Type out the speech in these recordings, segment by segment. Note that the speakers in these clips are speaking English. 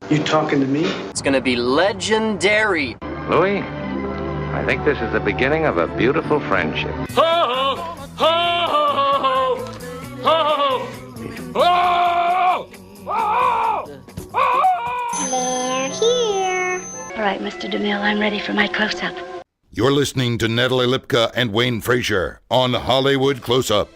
You talking to me? It's gonna be legendary. Louis, I think this is the beginning of a beautiful friendship. Ho, ho, ho, ho, ho, ho, ho. They're here. All right, Mr. DeMille, I'm ready for my close-up. You're listening to Natalie Lipka and Wayne Frazier on Hollywood Close-Up.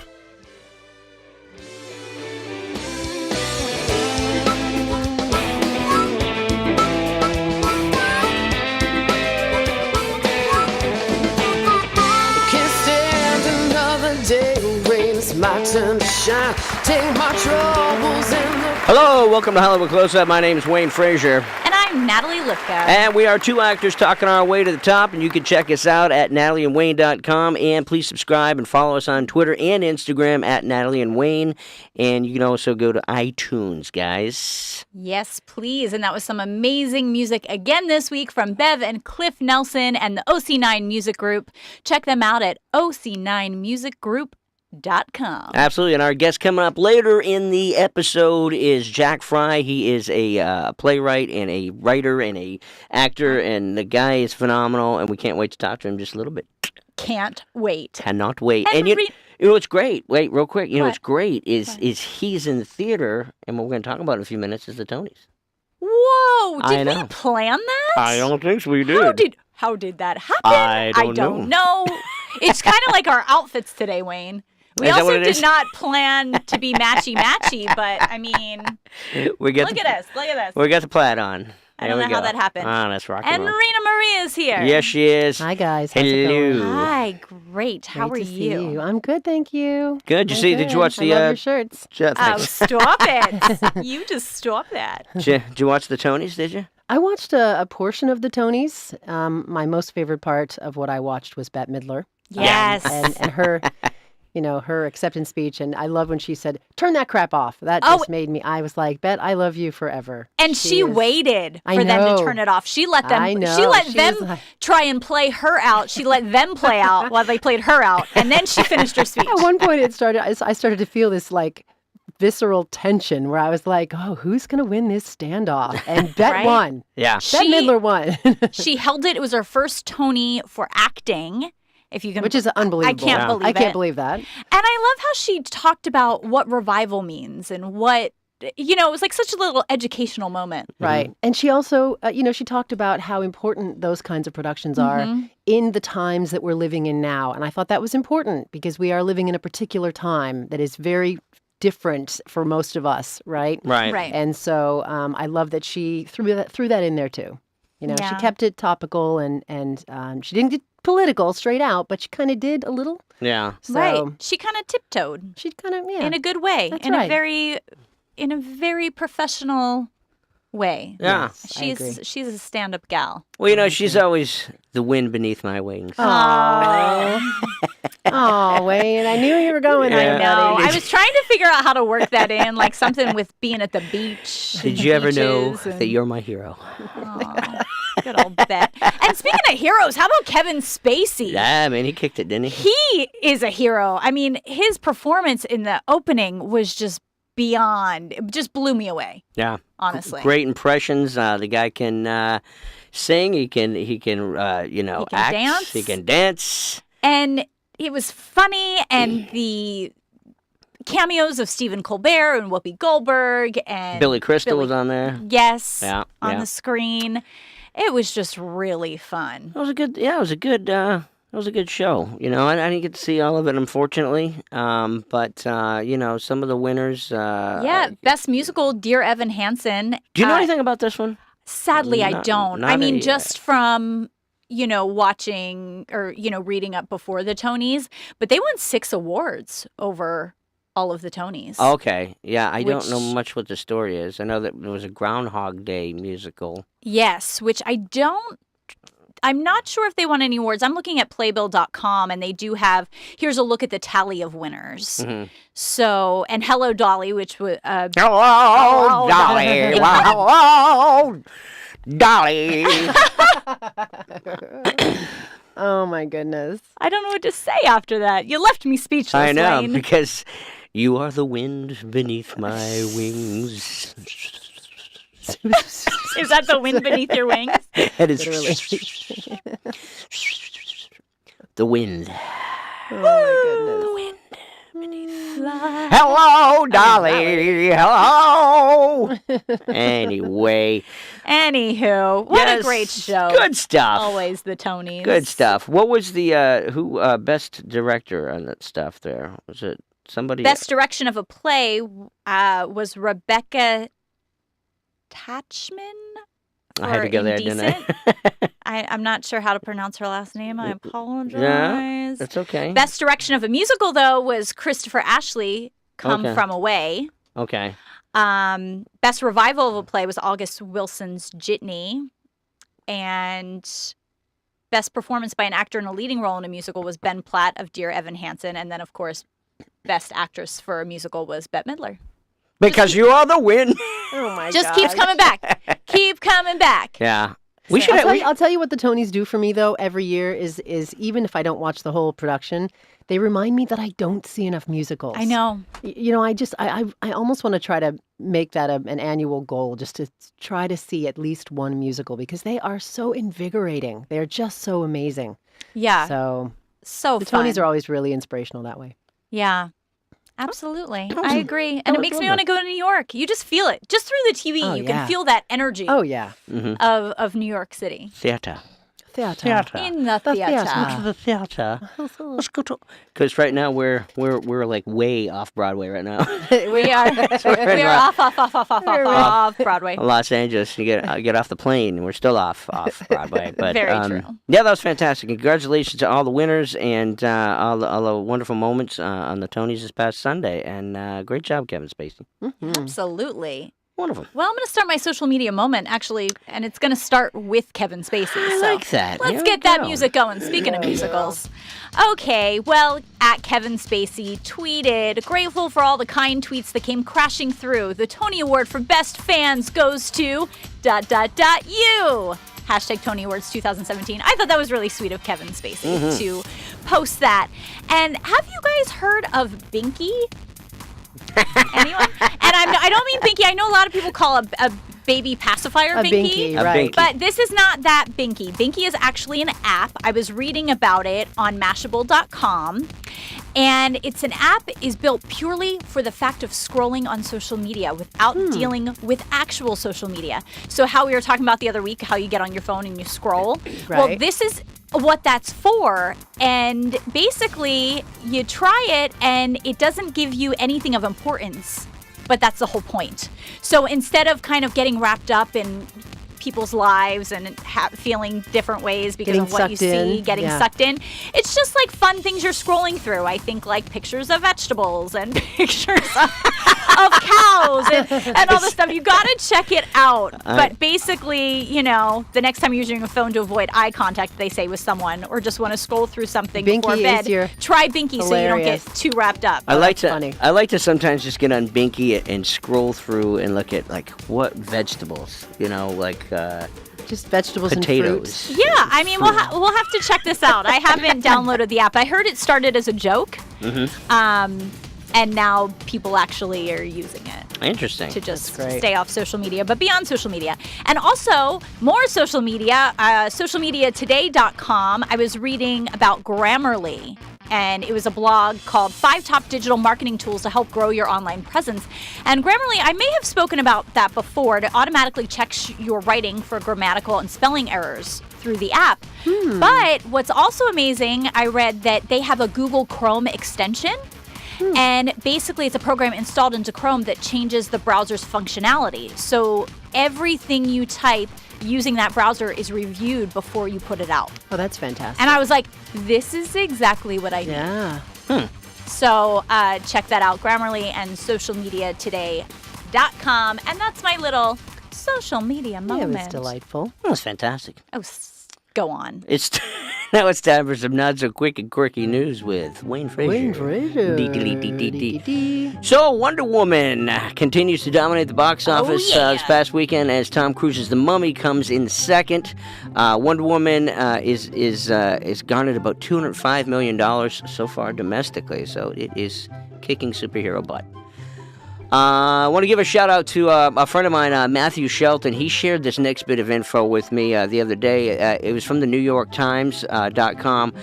My turn to shine. Take my troubles in the... Hello, welcome to Hollywood Close-Up. My name is Wayne Frazier. And I'm Natalie Lipka. And we are two actors talking our way to the top, and you can check us out at natalieandwayne.com, and please subscribe and follow us on Twitter and Instagram at Natalie and Wayne, and you can also go to iTunes, guys. Yes, please. And that was some amazing music again this week from Bev and Cliff Nelson and the OC9 Music Group. Check them out at OC9musicgroup.com. Absolutely, and our guest coming up later in the episode is Jack Fry. He is a playwright and a writer and a actor, and the guy is phenomenal, and we can't wait to talk to him just a little bit. Can't wait. Cannot wait. And you know what's great? Wait, real quick. You know what's great is he's in the theater, and what we're going to talk about in a few minutes is the Tonys. Whoa! Did we plan that? I don't think so. We did. How did that happen? I don't know. It's kind of like our outfits today, Wayne. We also did not plan to be matchy-matchy, but, I mean, look at us. We got the plaid on. I don't know how that happened. Oh, that's rock and Rena Marie is here. Yes, she is. Hi, guys. How's it going? Hi, great. How are you? I'm good, thank you. Good. Did you watch the... I love your shirts. Oh, stop it. You just stop that. Did you watch the Tonys, did you? I watched a portion of the Tonys. My most favorite part of what I watched was Bette Midler. Yes. And her... You know, her acceptance speech, and I love when she said, "Turn that crap off." That just made me, I was like, Bet, I love you forever. And she waited for them to turn it off. She let them, try and play her out. She let them play out while they played her out, and then she finished her speech. At one point, I started to feel this, like, visceral tension where I was like, oh, who's going to win this standoff? And Bette won. Yeah. Bette Midler won. She held it. It was her first Tony for acting. If you can, which is unbelievable. I can't believe that. And I love how she talked about what revival means and what, it was like such a little educational moment. Right. Mm-hmm. And she also, she talked about how important those kinds of productions are in the times that we're living in now. And I thought that was important because we are living in a particular time that is very different for most of us, right? Right. And so I love that she threw that in there too. She kept it topical and she didn't get political straight out, but she kind of did a little. Yeah. So, right. She kind of tiptoed. She kind of, in a good way. That's in a very professional way. Yeah. She's a stand-up gal. Well, she's always the wind beneath my wings. Oh, Wayne, I knew you were going there. I know. I was trying to figure out how to work that in, like something with being at the beach. Did you ever know that you're my hero? Good old Bet. And speaking of heroes, how about Kevin Spacey? Yeah, man, he kicked it, didn't he? He is a hero. I mean, his performance in the opening was just beyond. It just blew me away. Yeah. Honestly. Great impressions. The guy can sing. He can act. Dance. He can dance. And it was funny, and the cameos of Stephen Colbert and Whoopi Goldberg and Billy Crystal was on there. Yes, on the screen. It was just really fun. It was a good. Yeah, it was a good show. I didn't get to see all of it, unfortunately. But some of the winners. Best musical, Dear Evan Hansen. Do you know anything about this one? Sadly, I don't. I mean, just from watching or reading up before the Tonys, but they won 6 awards over all of the Tonys. Okay. Yeah, I don't know much what the story is. I know that there was a Groundhog Day musical. Yes, which I'm not sure if they won any awards. I'm looking at playbill.com, and they do have, here's a look at the tally of winners. Mm-hmm. So, and Hello Dolly, which was... Hello Dolly! Hello Dolly! Oh, my goodness. I don't know what to say after that. You left me speechless, I know, Wayne. because you are the wind beneath my wings. Is that the wind beneath your wings? It is the wind. Oh my goodness. Hello, Dolly. Hello. Anyway. Anywho, what a Yes, great show. Good stuff. Always the Tonys. Good stuff. What was the best director on that stuff there? Was it somebody? Best direction of a play was Rebecca Tatchman. I had to go there, didn't I? I'm not sure how to pronounce her last name. I apologize. Yeah, that's okay. Best direction of a musical, though, was Christopher Ashley, Come Okay. From Away. Okay. Best revival of a play was August Wilson's Jitney. And best performance by an actor in a leading role in a musical was Ben Platt of Dear Evan Hansen. And then, of course, best actress for a musical was Bette Midler. Because you are the wind. Oh my god. Just keeps coming back. Keep coming back. Yeah. We So should. I'll tell you what the Tonys do for me though every year is even if I don't watch the whole production, they remind me that I don't see enough musicals. I know. I almost want to try to make that an annual goal, just to try to see at least one musical because they are so invigorating. They're just so amazing. Yeah. So the fun. Tonys are always really inspirational that way. Yeah. Absolutely. I agree. And Oh, it makes me want to go to New York. You just feel it. Just through the TV, Oh, you yeah. can feel that energy Oh yeah. of New York City. Theater. Theater. In the theater. theater. To the theater. Let's go to. Because right now we're like way off Broadway right now. We are off Broadway. Los Angeles, you get off the plane, and we're still off Broadway. But Very true. Yeah, that was fantastic. Congratulations to all the winners and all the wonderful moments on the Tonys this past Sunday. And great job, Kevin Spacey. Absolutely. Wonderful. Well, I'm going to start my social media moment, actually, and it's going to start with Kevin Spacey. I so like that. Let's Here get we that go. music going. Speaking of musicals. Okay, well, at Kevin Spacey tweeted, grateful for all the kind tweets that came crashing through. The Tony Award for Best Fans goes to ... you. Hashtag Tony Awards 2017. I thought that was really sweet of Kevin Spacey to post that. And have you guys heard of Binky? Anyone? And I don't mean Binky. I know a lot of people call a baby pacifier A Binky. Binky, right. Binky. But this is not that Binky. Binky is actually an app. I was reading about it on Mashable.com. And it's an app is built purely for the fact of scrolling on social media without dealing with actual social media. So how we were talking about the other week, how you get on your phone and you scroll. Well, Right. this is what that's for. And basically, you try it and it doesn't give you anything of importance. But that's the whole point. So instead of kind of getting wrapped up in people's lives and feeling different ways because Getting of what you sucked in, see, getting yeah. sucked in, it's just like fun things you're scrolling through. I think like pictures of vegetables and pictures of cows and all this stuff. You got to check it out. But basically, you know, the next time you're using a phone to avoid eye contact, they say, with someone, or just want to scroll through something Binky before is bed, your try Binky so you don't hilarious. get too wrapped up. I like that's funny. I like to sometimes just get on Binky and scroll through and look at like what vegetables, like Just vegetables potatoes. and fruit. Yeah, I mean, we'll have to check this out. I haven't downloaded the app. I heard it started as a joke, and now people actually are using it Interesting. to just great. stay off social media, but beyond social media. And also, more social media, socialmediatoday.com. I was reading about Grammarly, and it was a blog called 5 Top Digital Marketing Tools to Help Grow Your Online Presence. And Grammarly, I may have spoken about that before. It automatically checks your writing for grammatical and spelling errors through the app. But what's also amazing, I read that they have a Google Chrome extension. And basically, it's a program installed into Chrome that changes the browser's functionality. So everything you type using that browser is reviewed before you put it out. Oh, that's fantastic. And I was like, this is exactly what I need. Yeah. So check that out, Grammarly and socialmediatoday.com. And that's my little social media Yeah, moment. it was delightful. That was fantastic. Oh, go on. It's now it's time for some not so quick and quirky news with Wayne Frazier. Wayne Frazier. Dee-dee-dee-dee-dee. So Wonder Woman continues to dominate the box office this past weekend as Tom Cruise's The Mummy comes in second. Wonder Woman is garnered about $205 million so far domestically, so it is kicking superhero butt. I want to give a shout out to a friend of mine, Matthew Shelton. He shared this next bit of info with me the other day. It was from the NewYorkTimes.com.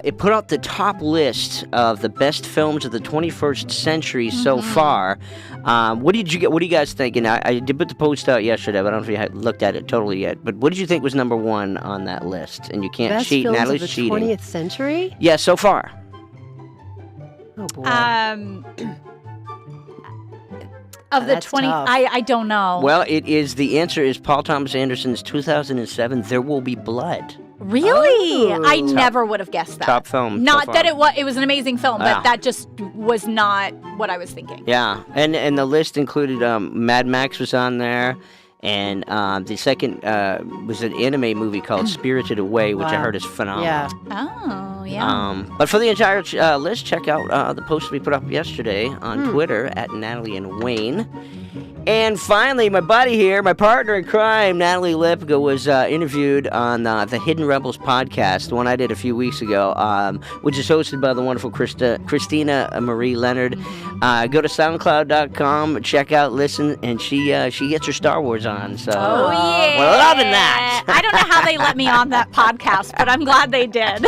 It put out the top list of the best films of the 21st century so far. What did you get? What do you guys think? And I did put the post out yesterday, but I don't know if you had looked at it totally yet. But what did you think was number one on that list? And you can't Best cheat. films Natalie's of the cheating. 20th century? Yeah, so far. Oh, boy. Of the That's 20, tough. I don't know. Well, the answer is Paul Thomas Anderson's 2007 There Will Be Blood. Really? Oh. I never would have guessed that. Top film so Not far. that it was an amazing film, Yeah. but that just was not what I was thinking. Yeah, and the list included Mad Max was on there, and the second was an anime movie called Spirited Away, which I Wow. heard is phenomenal. Yeah. Oh, yeah. But for the entire list, check out the post we put up yesterday on Twitter at Natalie and Wayne. And finally, my buddy here, my partner in crime, Natalie Lipka, was interviewed on the Hidden Rebels podcast, the one I did a few weeks ago, which is hosted by the wonderful Christina Marie Leonard. Go to SoundCloud.com, check out, listen, and she gets her Star Wars on. So Oh, yeah. we're loving that. I don't know how they let me on that podcast, but I'm glad they did.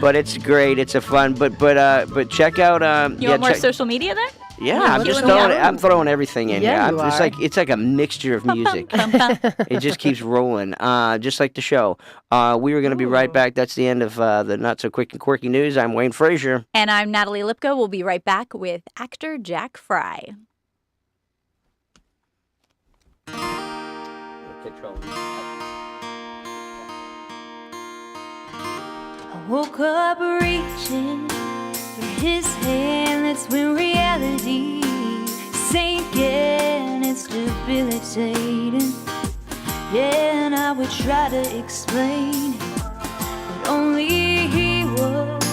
But it's great. It's a fun. But check out. You want more social media then? Yeah, Yeah, I'm let's just go. throwing. I'm throwing everything in Yeah, here. you It's are. like a mixture of music. It just keeps rolling, just like the show. We were going to be right back. That's the end of the Not So Quick and Quirky News. I'm Wayne Frazier. And I'm Natalie Lipka. We'll be right back with actor Jack Fry. I woke up reaching for his hand. That's when reality sank in. It's debilitating. Yeah, and I would try to explain, but only he would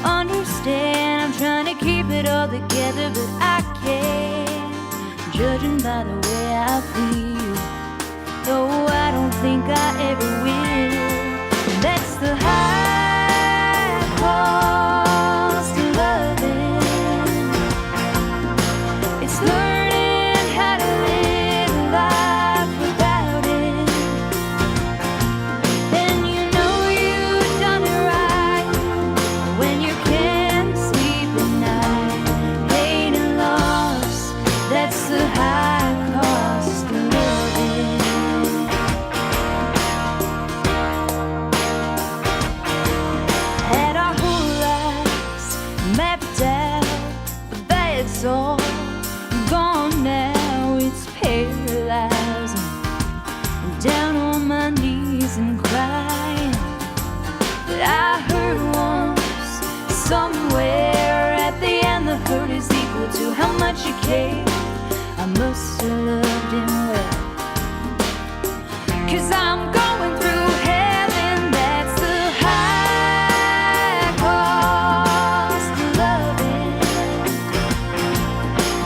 understand. I'm trying to keep it all together, but I can't. Judging by the way I feel, though I don't think I ever will. That's the high cost of loving. It's learning how to live life without it. And you know you've done it right when you can't sleep at night. Pain and loss, that's the high cost of loving. Had our whole lives mapped out, but that's all gone now. It's paralyzing. I'm down on my knees and crying. But I heard once, somewhere at the end, the hurt is equal to how much you care. I must have loved him well, 'cause I'm going through hell, and that's the high cost of loving.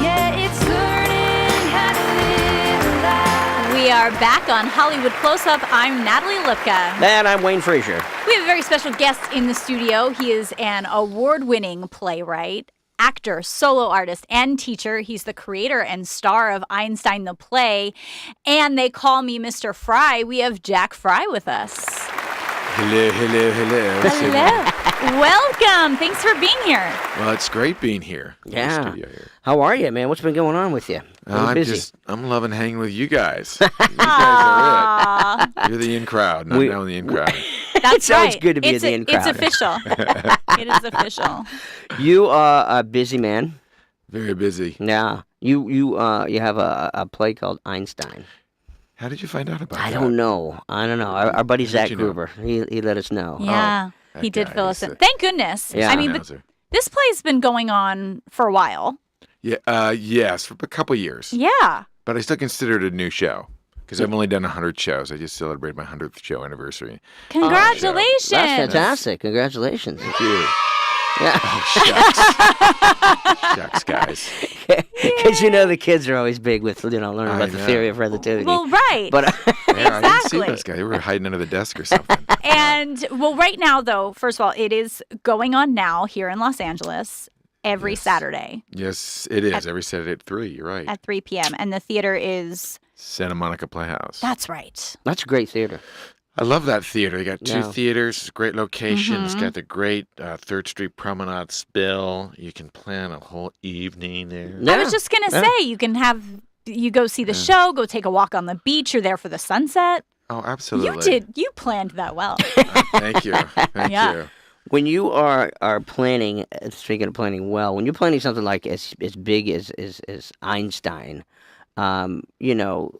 Yeah, it's learning how to live life. We are back on Hollywood Close-Up. I'm Natalie Lipka. And I'm Wayne Frazier. We have a very special guest in the studio. He is an award-winning playwright, actor, solo artist, and teacher. He's the creator and star of Einstein the play. And they call me Mr. Fry. We have Jack Fry with us. Hello, hello, hello. Hello. Welcome. Thanks for being here. Well, it's great being here. in the Yeah. studio here. How are you, man? What's been going on with you? I'm busy. I'm loving hanging with you guys. You guys are Aw. it. You're the in crowd, not We- now in the in crowd. That's sounds right. good to be It's in the in crowd. It's official. It is official. You are a busy man. Very busy. Yeah. You have a play called Einstein. How did you find out about that? I don't know. Our buddy How Zach did you know? Gruber, he let us know. Yeah, that he did guy fill is us in. a- Thank goodness. Yeah. I mean, Announcer. this play's been going on for a while. Yeah, yes, for a couple years. Yeah. But I still consider it a new show because I've only done 100 shows. I just celebrated my 100th show anniversary. Congratulations. That's fantastic. Congratulations. Thank you. Yeah. Oh, shucks. Shucks, guys. Because the kids are always big with learning I about the know. theory of relativity. Well, right. But Yeah, I didn't see Exactly. those guys. They were hiding under the desk or something. And, well, right now, though, first of all, it is going on now here in Los Angeles. every Saturday. Yes, it is. Every Saturday at 3. You're right. At 3 p.m. And the theater is Santa Monica Playhouse. That's right. That's a great theater. I love that theater. You got 2 Yeah. theaters, great location. It's Mm-hmm. got the great 3rd Street Promenade spill. You can plan a whole evening there. I was just gonna say you go see the show, go take a walk on the beach. You're there for the sunset. Oh, absolutely. You planned that well. Thank you. Thank Yeah. you. When you are planning, speaking of planning well, when you're planning something like as big as Einstein, you know,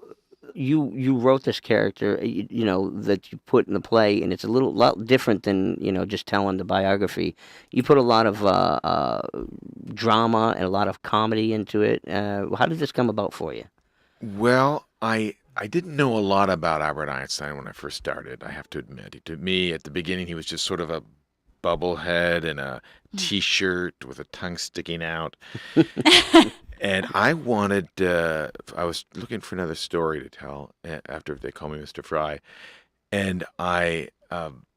you wrote this character, you know, that you put in the play, and it's a lot different than, you know, just telling the biography. You put a lot of drama and a lot of comedy into it. How did this come about for you? Well, I didn't know a lot about Albert Einstein when I first started, I have to admit. To me, at the beginning, he was just sort of a bubblehead in a T-shirt with a tongue sticking out. And I was looking for another story to tell after They Call Me Mr. Fry. And I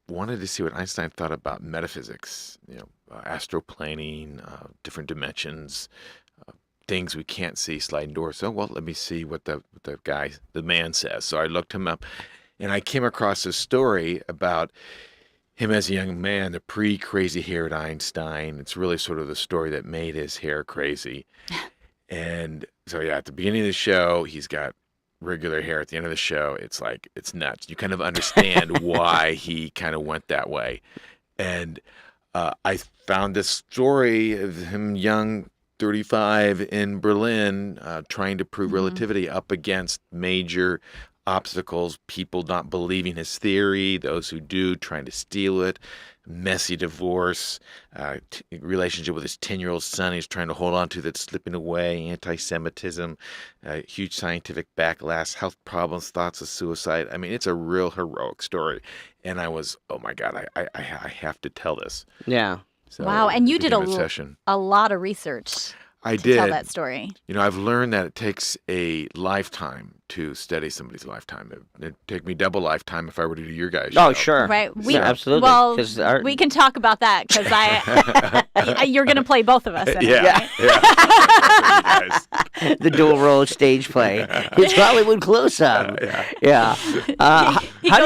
wanted to see what Einstein thought about metaphysics, you know, astroplaning, different dimensions, things we can't see, sliding doors. So, well, let me see what the man says. So I looked him up, and I came across a story about him as a young man, the pre-crazy haired Einstein. It's really sort of the story that made his hair crazy. And so, yeah, at the beginning of the show, he's got regular hair. At the end of the show, it's like, it's nuts. You kind of understand why he kind of went that way. And I found this story of him young, 35, in Berlin, trying to prove relativity up against major obstacles, people not believing his theory, those who do trying to steal it, messy divorce, relationship with his 10-year-old son he's trying to hold on to that's slipping away, anti-Semitism, huge scientific backlash, health problems, thoughts of suicide. I mean, it's a real heroic story. And I was, oh my God, I have to tell this. Yeah. So Wow, and you did obsession. a lot of research I to did. tell that story. You know, I've learned that it takes a lifetime to study somebody's lifetime. It'd take me double lifetime if I were to do your guys' show. Oh, sure. Right. Yeah, absolutely. Well, 'Cause we can talk about that because you're going to play both of us. In Yeah. It, right? Yeah. The dual role stage play. It's Hollywood close up. Yeah. How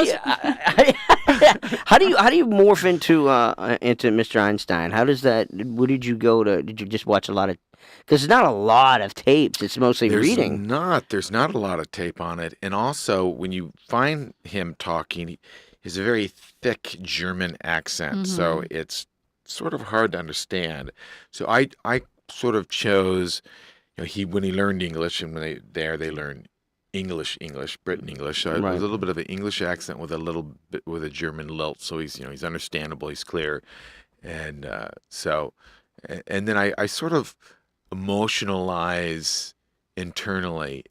do you morph into Mr. Einstein? How does that? Where did you go to? Did you just watch a lot of? Because there's not a lot of tapes. It's mostly reading. There's not a lot of tape on it. And also, when you find him talking, he has a very thick German accent. So it's sort of hard to understand. So I sort of chose, you know, when he learned English, and when they learn English, Britain English. So Right. a little bit of an English accent with a little bit with a German lilt. So he's understandable, he's clear. And and then I sort of emotionalize externally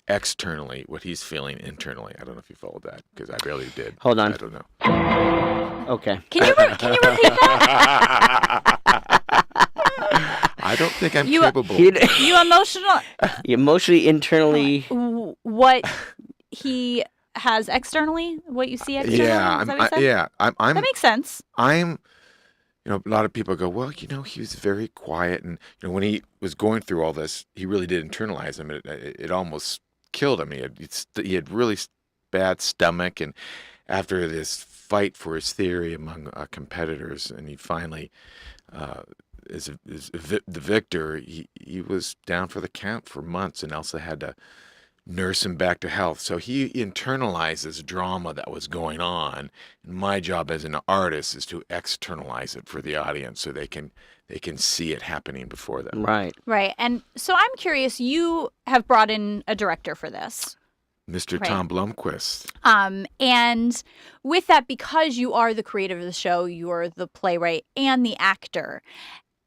what he's feeling internally. I don't know if you followed that because I barely did. Hold on. I don't know. Okay. Can you repeat that? I don't think I'm capable. You Emotionally, internally. What he has externally, what you see externally. Yeah, Is that what you said? I'm That makes sense. You know, a lot of people go, well, you know, he was very quiet, and you know, when he was going through all this, he really did internalize him. It almost killed him. He had really bad stomach, and after this fight for his theory among competitors, and he finally is the victor. He was down for the count for months, and Elsa had to nurse him back to health. So he internalized this drama that was going on. And my job as an artist is to externalize it for the audience so they can see it happening before them. Right. Right. And so I'm curious, you have brought in a director for this. Mr. Right. Tom Blomquist. And with that, because you are the creator of the show, you're the playwright and the actor.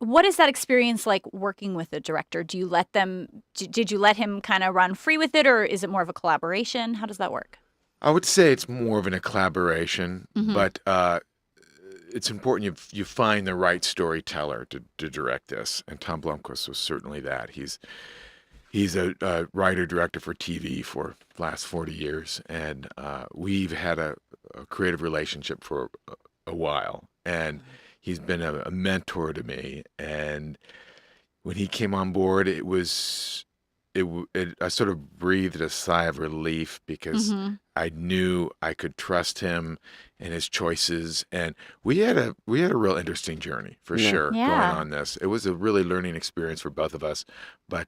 What is that experience like working with a director? Did you let him kind of run free with it, or is it more of a collaboration? How does that work? I would say it's more of a collaboration, but it's important you find the right storyteller to direct this, and Tom Blomquist was certainly that. He's a writer-director for TV for the last 40 years, and we've had a creative relationship for a while, and he's been a mentor to me, and when he came on board, I sort of breathed a sigh of relief because I knew I could trust him and his choices, and we had a real interesting journey for sure going on this. It was a really learning experience for both of us, but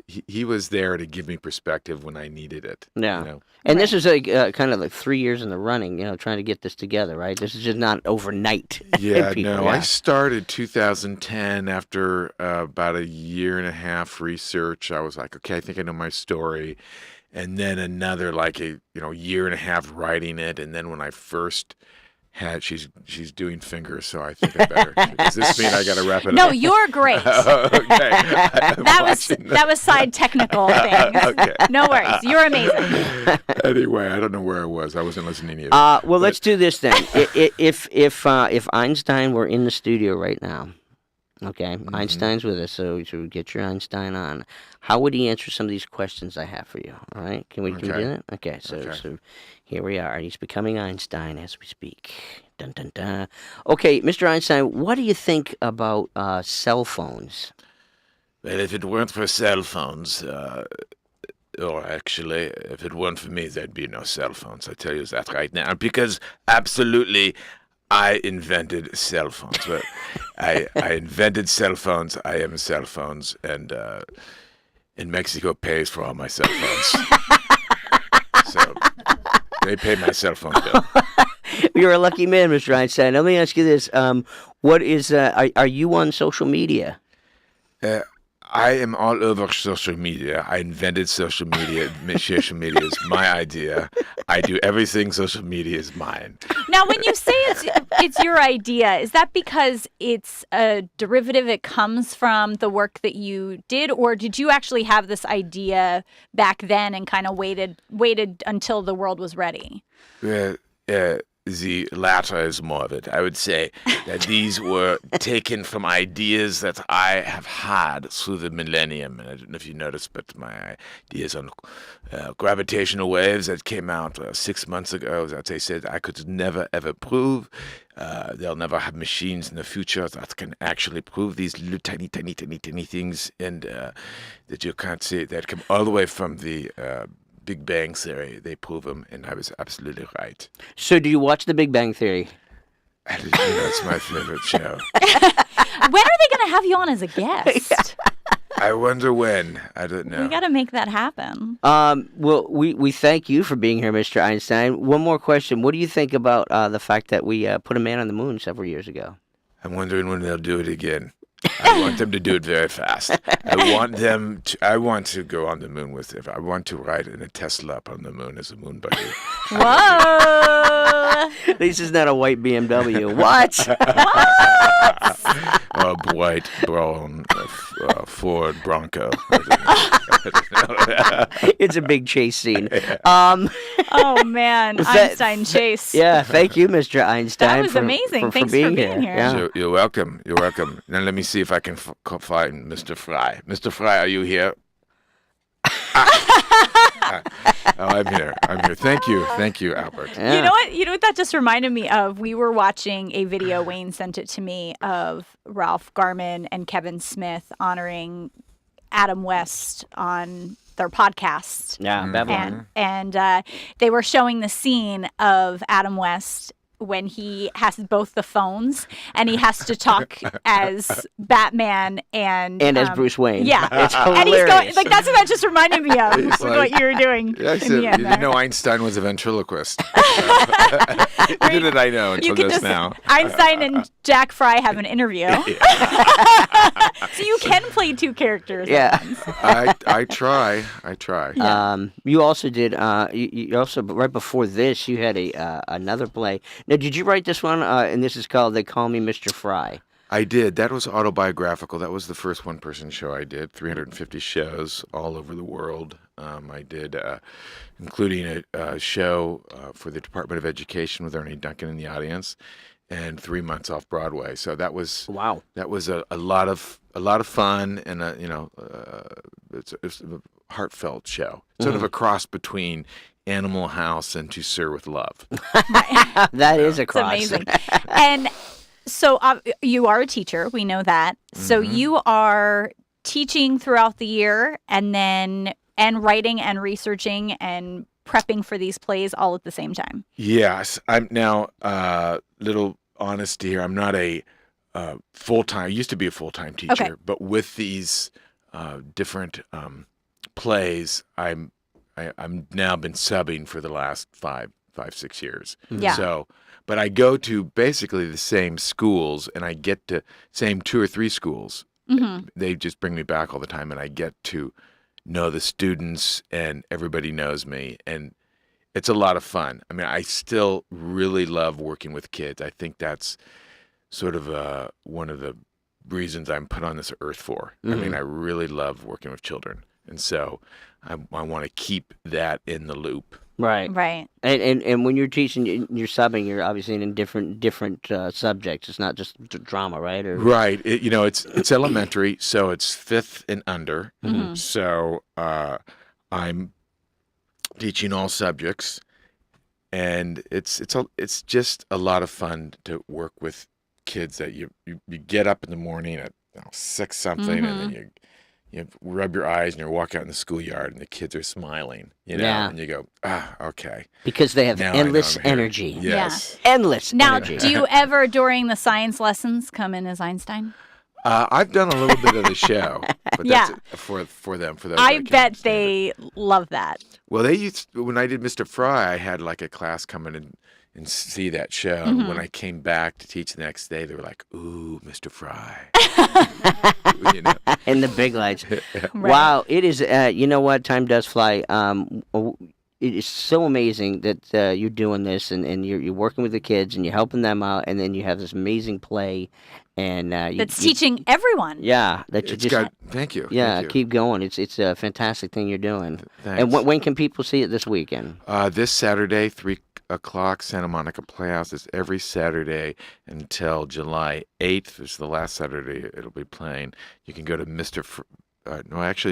he was there to give me perspective when I needed it. Yeah, you know? And this is like kind of like 3 years in the running, trying to get this together, right? This is just not overnight. Yeah, I started 2010 after about a year and a half research. I was like, okay, I think I know my story. And then another like a year and a half writing it, and then when I first had she's doing fingers, so I think I better. Does this mean I got to wrap it up? No, you're great. Okay, that was side technical things. Okay. No worries, you're amazing. Anyway, I don't know where I was. I wasn't listening to you. Well, let's do this then. If Einstein were in the studio right now. Okay, Einstein's with us, so we get your Einstein on. How would he answer some of these questions I have for you? All right, can we do that? Okay, so here we are. He's becoming Einstein as we speak. Dun dun dun. Okay, Mr. Einstein, what do you think about cell phones? Well, if it weren't for cell phones, or actually, if it weren't for me, there'd be no cell phones. I tell you that right now, because absolutely. I invented cell phones. But I invented cell phones. I am cell phones, and Mexico pays for all my cell phones. So they pay my cell phone bill. You're a lucky man, Mr. Einstein. Let me ask you this: what is? Are you on social media? I am all over social media. I invented social media. Social media is my idea. I do everything. Social media is mine. Now, when you say it's your idea, is that because it's a derivative? It comes from the work that you did, or did you actually have this idea back then and kind of waited until the world was ready? The latter is more of it. I would say that these were taken from ideas that I have had through the millennium. And I don't know if you noticed, but my ideas on gravitational waves that came out 6 months ago, that they said I could never, ever prove. They'll never have machines in the future that can actually prove these little tiny things, and that you can't see, that come all the way from the Big Bang Theory. They prove them, and I was absolutely right. So do you watch The Big Bang Theory? It's my favorite show. When are they going to have you on as a guest? I wonder when. I don't know. We got to make that happen. Well, we thank you for being here, Mr. Einstein. One more question. What do you think about the fact that we put a man on the moon several years ago? I'm wondering when they'll do it again. I want them to do it very fast. I want to go on the moon with them. I want to ride in a Tesla up on the moon as a moon buddy. Whoa! This is not a white BMW. What? A white, brown Ford Bronco. It's a big chase scene. Oh, man. Einstein chase. Yeah, thank you, Mr. Einstein. That was amazing. Thanks for being here. Yeah. You're welcome. You're welcome. Now let me see if I can find Mr. Fry. Mr. Fry, are you here? I'm here. Thank you, Albert. Yeah. You know what that just reminded me of? We were watching a video, Wayne sent it to me, of Ralph Garman and Kevin Smith honoring Adam West on their podcast. Yeah, Babylon. And they were showing the scene of Adam West when he has both the phones and he has to talk as Batman and as Bruce Wayne. Yeah, it's hilarious. And he's going like that's what that just reminded me of with what you were doing. I said, you didn't know Einstein was a ventriloquist. Little did I know until just now. Einstein and Jack Fry have an interview, so you can play two characters. Yeah, I try. Yeah. You also did. You also right before this, you had another play. Now, did you write this one? And this is called "They Call Me Mr. Fry." I did. That was autobiographical. That was the first one-person show I did. 350 shows all over the world. I did, including a show for the Department of Education with Ernie Duncan in the audience, and 3 months off Broadway. So that was wow. That was a lot of fun, and it's a heartfelt show. Sort of a cross between Animal House and To Sir with Love. That is a cross. It's amazing. And so you are a teacher. We know that. So you are teaching throughout the year and writing and researching and prepping for these plays all at the same time? Yes. I'm now, little honesty here, I'm not a full-time, I used to be a full-time teacher, Okay. but with these different plays, I'm now been subbing for the last 5-6 years. Yeah. So, but I go to basically the same schools, and I get to same 2 or 3 schools. Mm-hmm. They just bring me back all the time, and I get to know the students, and everybody knows me, and it's a lot of fun. I mean, I still really love working with kids. I think that's sort of one of the reasons I'm put on this earth for. I mean, I really love working with children, and so I want to keep that in the loop. Right. Right. And when you're teaching, you're subbing, you're obviously in different subjects. It's not just drama, right? Or... Right. It's elementary, so it's 5th and under. Mm-hmm. So I'm teaching all subjects, and it's just a lot of fun to work with kids that you get up in the morning at 6 something, and then you rub your eyes and you walk out in the schoolyard and the kids are smiling, and you go, okay. Because they have Now I know endless I'm here. energy. Yes. Endless Now, energy. do you ever, during the science lessons, come in as Einstein? I've done a little bit of the show, but Yeah. that's for them. For those I that can't bet understand they love that. it. Well, they used when I did Mr. Fry, I had like a class come in and see that show. Mm-hmm. When I came back to teach the next day, they were like, "Ooh, Mr. Fry." And the big lights. Wow, it is. You know what? Time does fly. It is so amazing that you're doing this, and you're working with the kids, and you're helping them out, and then you have this amazing play, and That's teaching everyone. Yeah, that you just. Thank you. Yeah, Thank you. keep going. It's a fantastic thing you're doing. Thanks. And when can people see it this weekend? This Saturday, 3 o'clock, Santa Monica Playhouse. Is every Saturday until July 8th. It's the last Saturday it'll be playing. You can go to you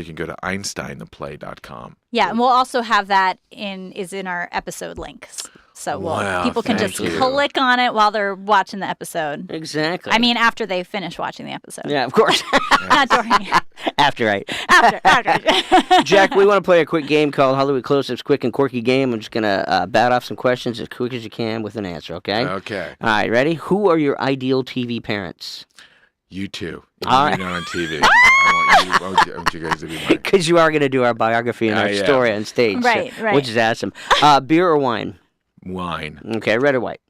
can go to EinsteinThePlay.com. Yeah, and we'll also have that in our episode links. So people can just click on it while they're watching the episode. Exactly. I mean, after they finish watching the episode. Yeah, of course. Not during it. After, right? After. Jack, we want to play a quick game called Hollywood Close-Ups Quick and Quirky Game. I'm just going to bat off some questions as quick as you can with an answer, okay? Okay. All right, ready? Who are your ideal TV parents? You two. All right. You're not on TV. I want you guys to be mine. Because you are going to do our biography and our story on stage. Right. Which is awesome. Beer or wine? Wine. Okay, red or white?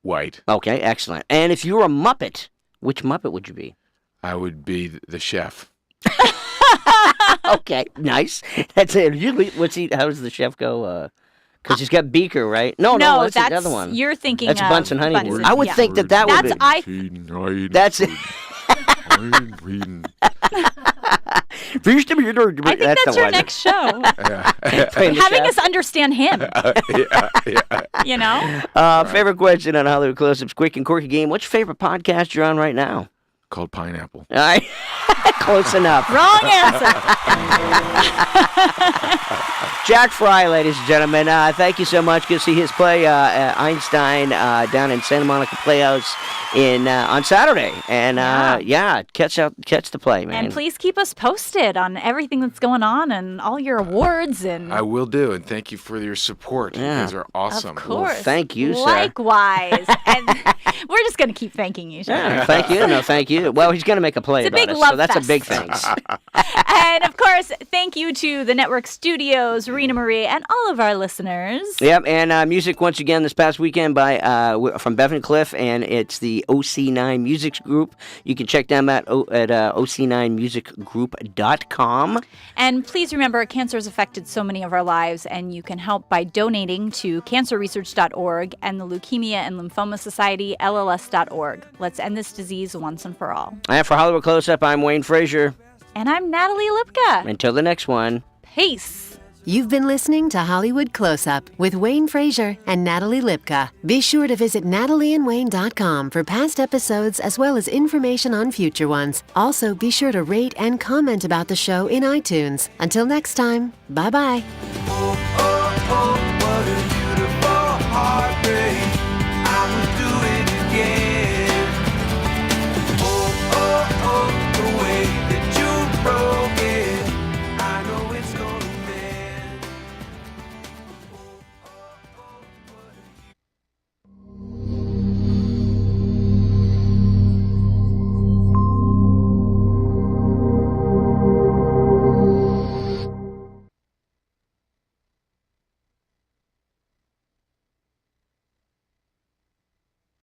White. Okay, excellent. And if you were a Muppet, which Muppet would you be? I would be the chef. Okay, nice. That's it. Usually, how does the chef go? Because he's got Beaker, right? No, that's the other one. You're thinking that's of Bunsen Honeydew. Bunsen, I would yeah. think that would be. That's it. I think that's your next show. Having us understand him. You know? Favorite question on Hollywood Close-Ups Quick and Quirky Game. What's your favorite podcast you're on right now? Called Pineapple. All right. Close enough. Wrong answer. Jack Fry, ladies and gentlemen. Thank you so much. Good to see his play, Einstein, down in Santa Monica Playhouse on Saturday. And catch the play, man. And please keep us posted on everything that's going on and all your awards. And I will do, and thank you for your support. Yeah. You guys are awesome. Of course. Well, thank you, sir. Likewise. And we're just going to keep thanking you, Sean. Yeah, thank you. No, thank you. Well, he's going to make a play It's a about big us, love so that's fest. a big thing. And, of course, thank you to the Network Studios, Rena Marie, and all of our listeners. Yep, and music once again this past weekend from Bevan Cliff, and it's the OC9 Music Group. You can check them out at OC9musicgroup.com. And please remember, cancer has affected so many of our lives, and you can help by donating to cancerresearch.org and the Leukemia and Lymphoma Society, LLS.org. Let's end this disease once and for all. And for Hollywood Close-Up, I'm Wayne Frazier. And I'm Natalie Lipka. Until the next one. Peace. You've been listening to Hollywood Close-Up with Wayne Frazier and Natalie Lipka. Be sure to visit natalieandwayne.com for past episodes as well as information on future ones. Also, be sure to rate and comment about the show in iTunes. Until next time, bye-bye.